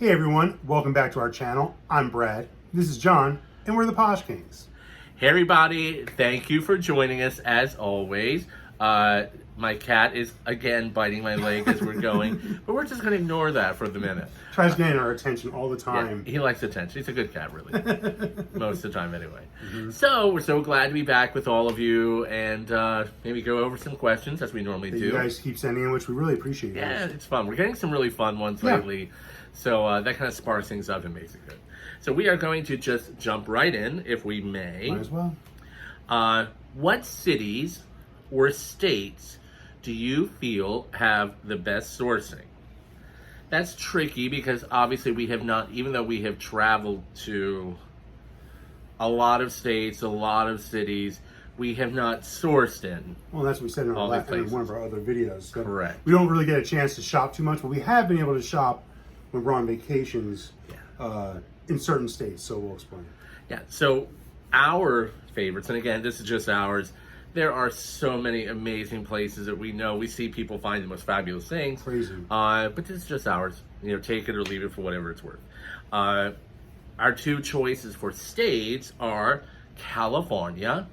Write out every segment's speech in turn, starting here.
Hey everyone, welcome back to our channel. I'm Brad, this is John, and we're the Posh Kings. Hey everybody, thank you for joining us as always. My cat is again biting my leg as we're going, but we're just going to ignore that for the minute. Tries getting our attention all the time. Yeah, he likes attention. He's a good cat, really. Most of the time, anyway. So, we're so glad to be back with all of you and maybe go over some questions as we normally do. You guys keep sending in, which we really appreciate. Yeah, it's fun. We're getting some really fun ones lately. So, that kind of sparks things up and makes it good. So, we are going to just jump right in, if we may. Might as well. What cities or states do you feel have the best sourcing? That's tricky because obviously we have not, even though we have traveled to a lot of states, a lot of cities, we have not sourced in. Well, that's what we said in one of our other videos. So correct. We don't really get a chance to shop too much, but we have been able to shop when we're on vacations in certain states, so we'll explain. Yeah, so our favorites, and again, this is just ours, there are so many amazing places that we know. We see people find the most fabulous things. Crazy. But this is just ours. You know, take it or leave it for whatever it's worth. Our two choices for states are California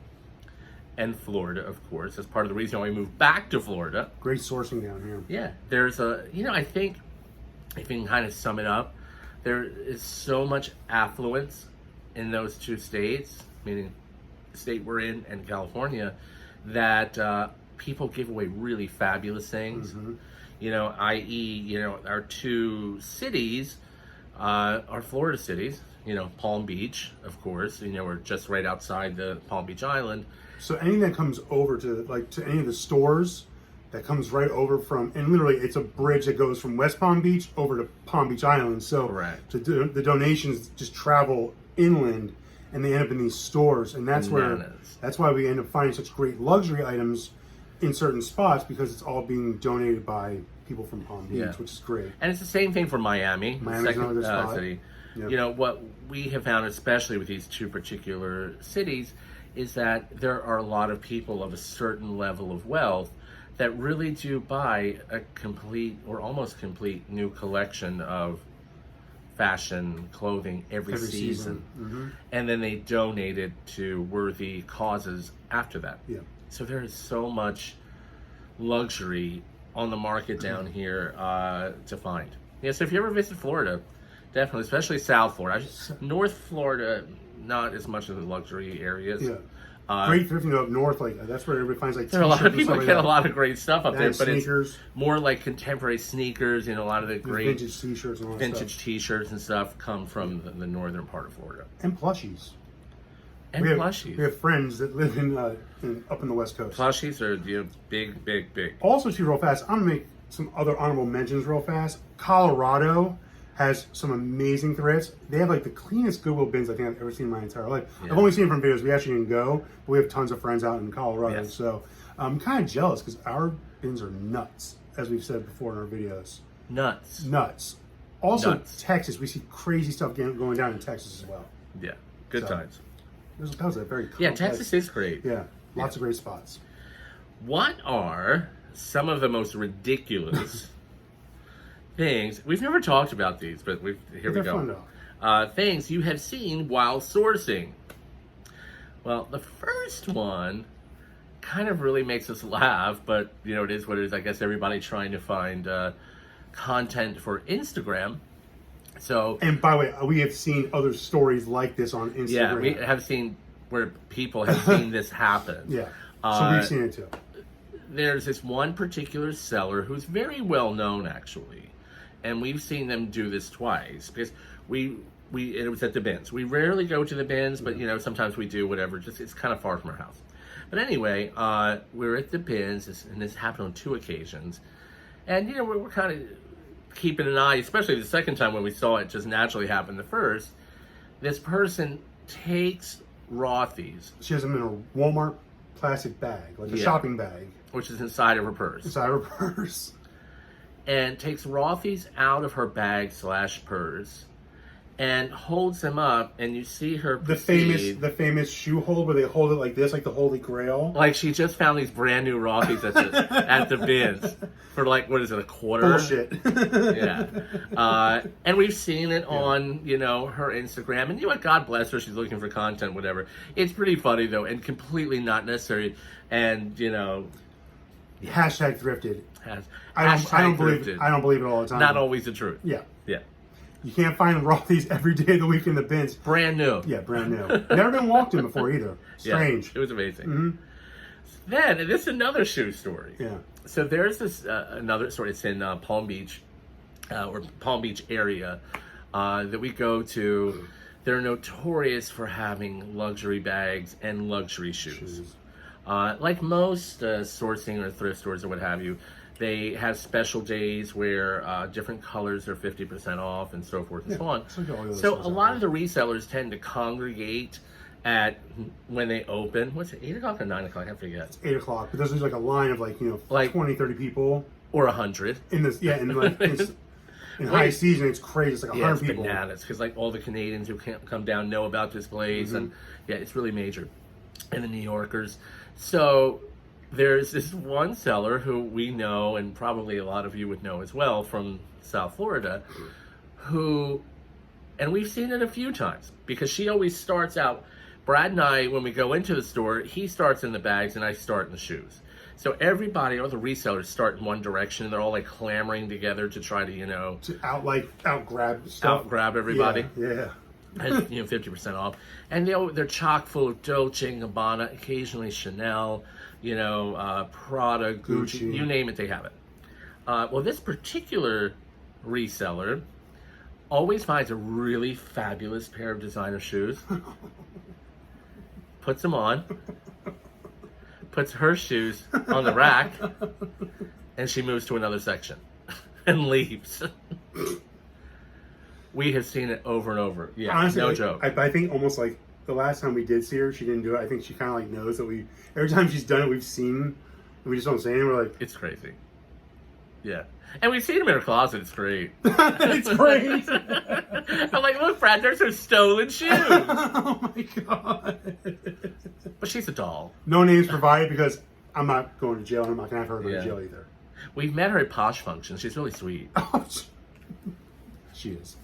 and Florida, of course. That's part of the reason why we moved back to Florida. Great sourcing down here. Yeah, there's a, I think, if you can kind of sum it up, there is so much affluence in those two states, meaning the state we're in and California, that people give away really fabulous things. You know, i.e., our two cities are Florida cities. You know, Palm Beach, of course. We're just right outside the Palm Beach Island. So anything that comes over to any of the stores that comes right over from, and literally it's a bridge that goes from West Palm Beach over to Palm Beach Island. So the donations just travel inland and they end up in these stores, and that's why we end up finding such great luxury items in certain spots, because it's all being donated by people from Palm Beach, which is great. And it's the same thing for Miami, Miami's second another spot. city. Yep. What we have found, especially with these two particular cities, is that there are a lot of people of a certain level of wealth that really do buy a complete or almost complete new collection of fashion clothing every season. And then they donate it to worthy causes after that. So there is so much luxury on the market down here to find. So if you ever visit Florida, definitely, especially South Florida. North Florida, not as much of the luxury areas. Great thrifting up north, that's where everybody finds there are a lot of people get a lot of great stuff up there, but sneakers. It's more like contemporary sneakers. A lot of the great vintage t-shirts and all that vintage t-shirts and stuff come from the northern part of Florida. And plushies. And plushies. We have friends that live up in the West Coast. Plushies are big, big, big. Also, too, real fast, I'm gonna make some other honorable mentions real fast. Colorado has some amazing thrifts. They have the cleanest Goodwill bins I think I've ever seen in my entire life. I've only seen it from videos. We actually didn't go, but we have tons of friends out in Colorado. So I'm kind of jealous because our bins are nuts, as we've said before in our videos. Nuts. Also, Texas, we see crazy stuff going down in Texas as well. Yeah, good times. That was a very Texas is great. Lots of great spots. What are some of the most ridiculous things, we've never talked about these, but here we go. Things you have seen while sourcing? Well, the first one kind of really makes us laugh, but it is what it is. I guess everybody trying to find content for Instagram. So, and by the way, we have seen other stories like this on Instagram. Yeah, we have seen where people have seen this happen. So we've seen it too. There's this one particular seller who's very well known, actually. And we've seen them do this twice, because it was at the bins. We rarely go to the bins, but sometimes we do, whatever. Just it's kind of far from our house. But anyway, we're at the bins, and this happened on 2 occasions. And we're kind of keeping an eye, especially the second time when we saw it just naturally happen. The first, this person takes Rothy's. She has them in a Walmart plastic bag, a shopping bag, which is inside of her purse. And takes Rothy's out of her bag / purse and holds them up, and you see her The proceed. famous shoe hold where they hold it like this, like the Holy Grail. Like she just found these brand new Rothy's at the bins for like, what is it, a quarter? Bullshit. Yeah. And we've seen it on, you know, her Instagram. And you know what? God bless her. She's looking for content, whatever. It's pretty funny, though, and completely not necessary. And, you know... Hashtag thrifted. I don't believe it all the time. Not always the truth. Yeah. Yeah. You can't find Rothy's every day of the week in the bins. Brand new. Yeah, brand new. Never been walked in before either. Strange. Yeah, it was amazing. Mm-hmm. Then, this is another shoe story. Yeah. So there's this another story. It's in Palm Beach, or Palm Beach area, that we go to. They're notorious for having luxury bags and luxury shoes. Like most sourcing or thrift stores or what have you, they have special days where different colors are 50% off and so forth and so on. So a lot of the resellers tend to congregate at when they open. What's it, 8 o'clock or 9 o'clock? I forget. It's 8 o'clock, but there's like a line of like 20, 30 people. Or 100. In this, yeah, in like in high season, it's crazy. It's like 100 it's people. Bananas, because like all the Canadians who can't come down know about this place, and yeah, it's really major. And the New Yorkers. So there's this one seller who we know, and probably a lot of you would know as well from South Florida, who, and we've seen it a few times, because she always starts out, Brad and I, when we go into the store, he starts in the bags and I start in the shoes. So everybody, all the resellers start in one direction, and they're all like clamoring together to try to, you know, to out grab stuff. Out grab everybody. Yeah. As, you know, 50% off. And they're chock full of Dolce & Gabbana, occasionally Chanel, you know, Prada, Gucci, you name it, they have it. Well, this particular reseller always finds a really fabulous pair of designer shoes, puts them on, puts her shoes on the rack, and she moves to another section and leaves. We have seen it over and over. Yeah, honestly, no joke. I think almost like the last time we did see her, she didn't do it. I think she kind of like knows that every time she's done it, we've seen, we just don't say anything. We're like, it's crazy. Yeah. And we've seen them in her closet. It's great. It's great. I'm like, look, Brad, there's her stolen shoes. Oh my God. But she's a doll. No names provided, because I'm not going to jail, and I'm not going to have her go to jail either. We've met her at Posh functions. She's really sweet. She is.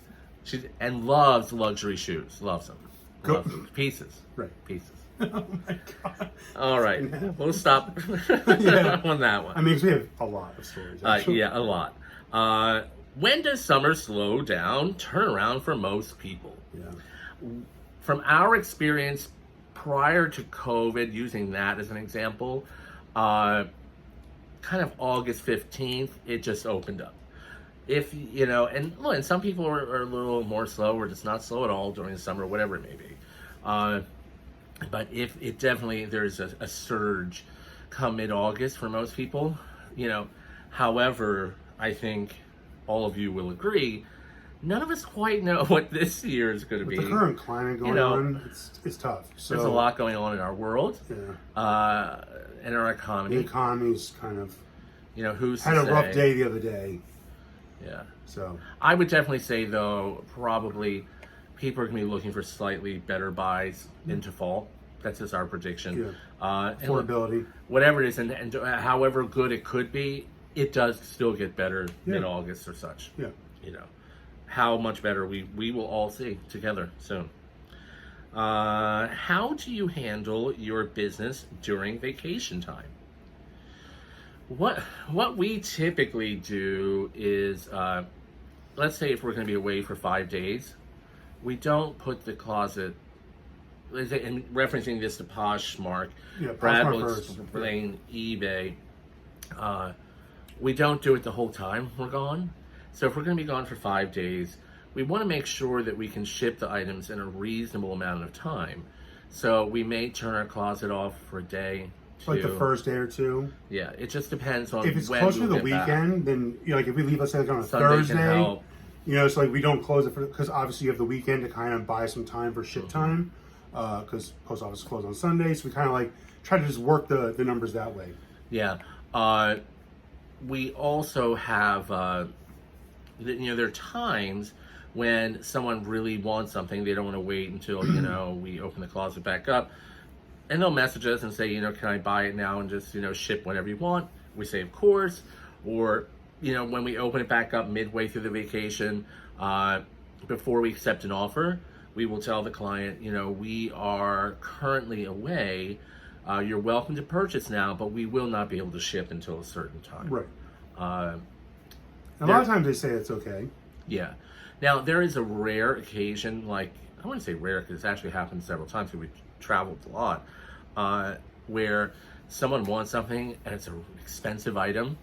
And loves luxury shoes. Loves them. Loves them. Pieces. Right. Pieces. Oh my God. All right. We'll stop on that one. I mean, we have a lot of stories. Yeah, a lot. When does summer slow down, turn around for most people? Yeah. From our experience prior to COVID, using that as an example, kind of August 15th, it just opened up. If, you know, and some people are a little more slow, or just not slow at all during the summer, whatever it may be. But if it definitely, there's a surge come mid-August for most people, you know. However, I think all of you will agree, none of us quite know what this year is going to be. With the current climate going on, it's tough. So, there's a lot going on in our world, and our economy. The economy's kind of, you know, had a rough day the other day. Yeah. So I would definitely say, though, probably people are going to be looking for slightly better buys into fall. That's just our prediction. Yeah. Affordability. Whatever it is, and however good it could be, it does still get better mid-August or such. Yeah. You know, how much better we will all see together soon. How do you handle your business during vacation time? What we typically do is, let's say if we're going to be away for 5 days, we don't put the closet, and referencing this to Posh, Mark, Brad will explain eBay, we don't do it the whole time we're gone. So if we're going to be gone for 5 days, we want to make sure that we can ship the items in a reasonable amount of time. So we may turn our closet off for a day, like the first day or two. Yeah, it just depends on if it's when closer to the back. weekend, then like if we leave, let's say, like on a Sunday Thursday, so like we don't close it because obviously you have the weekend to kind of buy some time for ship time, because post office is closed on Sundays. So we kind of like try to just work the numbers that way. Yeah, we also have there are times when someone really wants something, they don't want to wait until, we open the closet back up. And they'll message us and say, can I buy it now and just, ship whenever you want? We say, of course. Or, when we open it back up midway through the vacation, before we accept an offer, we will tell the client, we are currently away. You're welcome to purchase now, but we will not be able to ship until a certain time. Right. A lot of times they say it's okay. Yeah. Now, there is a rare occasion, like, I wouldn't say rare because it's actually happened several times because we've traveled a lot, where someone wants something and it's an expensive item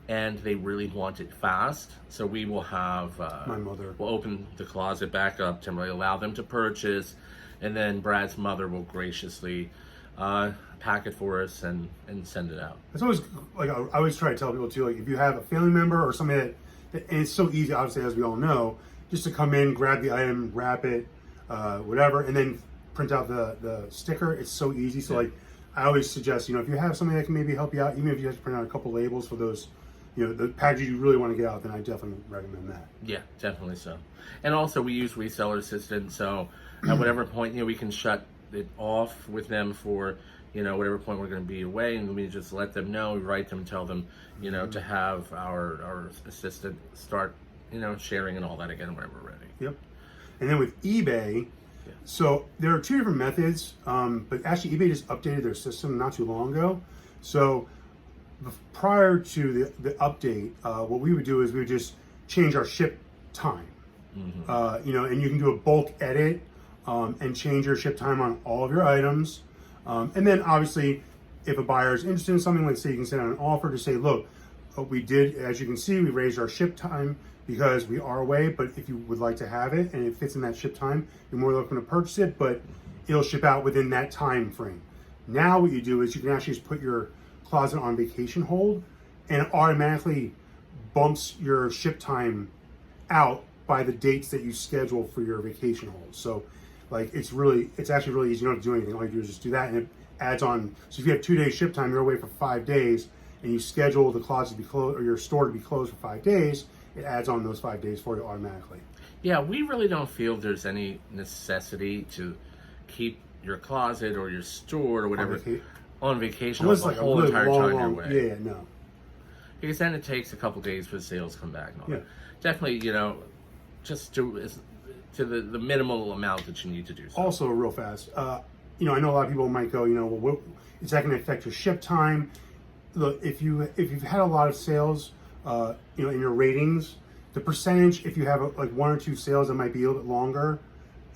and they really want it fast. So we will have, my mother we'll open the closet back up to really allow them to purchase. And then Brad's mother will graciously pack it for us and send it out. It's always, like, I always try to tell people too, like, if you have a family member or somebody and it's so easy, obviously, as we all know, just to come in, grab the item, wrap it, whatever, and then print out the sticker. It's so easy. So, like, I always suggest, if you have something that can maybe help you out, even if you have to print out a couple labels for those, the packages you really want to get out, then I definitely recommend that. Yeah, definitely so. And also, we use Reseller Assistant, so at whatever point, we can shut it off with them for, whatever point we're going to be away, and we just let them know, we write them, tell them, to have our assistant start, sharing and all that again whenever we're ready. Yep. And then with eBay, so there are two different methods, but actually eBay just updated their system not too long ago. So prior to the update, what we would do is we would just change our ship time. Mm-hmm. And you can do a bulk edit and change your ship time on all of your items. And then obviously, if a buyer is interested in something, like say you can send out an offer to say, look, we did, as you can see, we raised our ship time because we are away, but if you would like to have it and it fits in that ship time, you're more welcome to purchase it, but it'll ship out within that time frame. Now what you do is you can actually just put your closet on vacation hold and it automatically bumps your ship time out by the dates that you schedule for your vacation hold. So like it's actually really easy. You don't have to do anything. All you do is just do that and it adds on. So if you have 2 days ship time, you're away for 5 days and you schedule the closet to be closed or your store to be closed for 5 days, it adds on those 5 days for you automatically. Yeah, we really don't feel there's any necessity to keep your closet or your store or whatever on vacation unless the like whole a entire long, time long, you're away. Yeah, no. Because then it takes a couple days for the sales to come back and all that. Definitely, just to the minimal amount that you need to do. So. Also, real fast, I know a lot of people might go, well, is that going to affect your ship time? Look, if you've had a lot of sales, in your ratings, the percentage, if you have like 1 or 2 sales that might be a little bit longer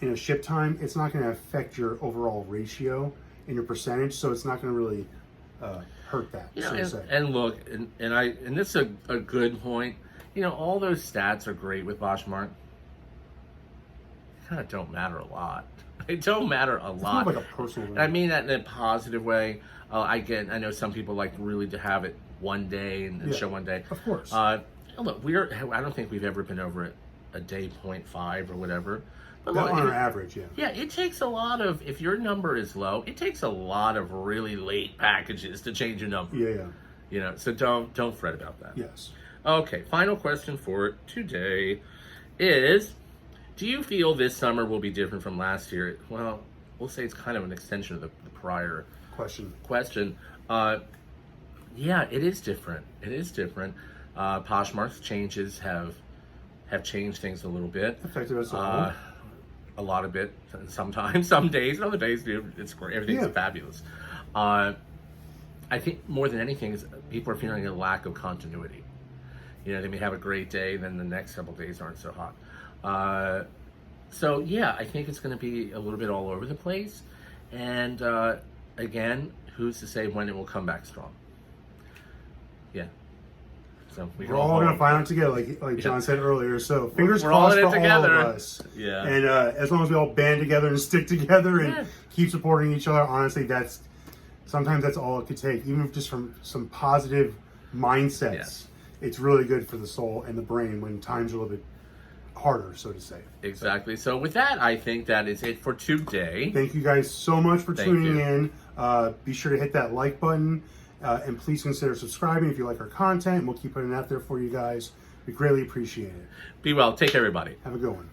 in a ship time, it's not going to affect your overall ratio in your percentage, so it's not going to really hurt that. And look, and this is a good point. All those stats are great with Poshmark. They kind of don't matter a lot. They don't matter a lot. It's not like a personal way. I mean that in a positive way. I know some people like really to have it one day and show one day. Of course. Look, I don't think we've ever been over a day 0.5 or whatever. But on our average, yeah. Yeah, it takes a lot of, if your number is low, it takes a lot of really late packages to change your number. Yeah. So don't fret about that. Yes. Okay, final question for today is, do you feel this summer will be different from last year? Well, we'll say it's kind of an extension of the prior question. Yeah, it is different. It is different. Poshmark's changes have changed things a little bit. Affected us all. A lot of it. Sometimes, some days, other days, dude, it's great. Everything's fabulous. I think more than anything is people are feeling a lack of continuity. They may have a great day, then the next couple of days aren't so hot. So yeah, I think it's going to be a little bit all over the place. And again, who's to say when it will come back strong? Yeah. So we're all going to find out together, like John said earlier. So fingers we're crossed all for together. All of us. Yeah. And as long as we all band together and stick together and keep supporting each other, honestly, sometimes that's all it could take. Even if just from some positive mindsets, it's really good for the soul and the brain when times are a little bit harder, so to say. Exactly. So with that, I think that is it for today. Thank you guys so much for tuning in. Be sure to hit that like button. And please consider subscribing if you like our content. We'll keep putting it out there for you guys. We greatly appreciate it. Be well. Take care, everybody. Have a good one.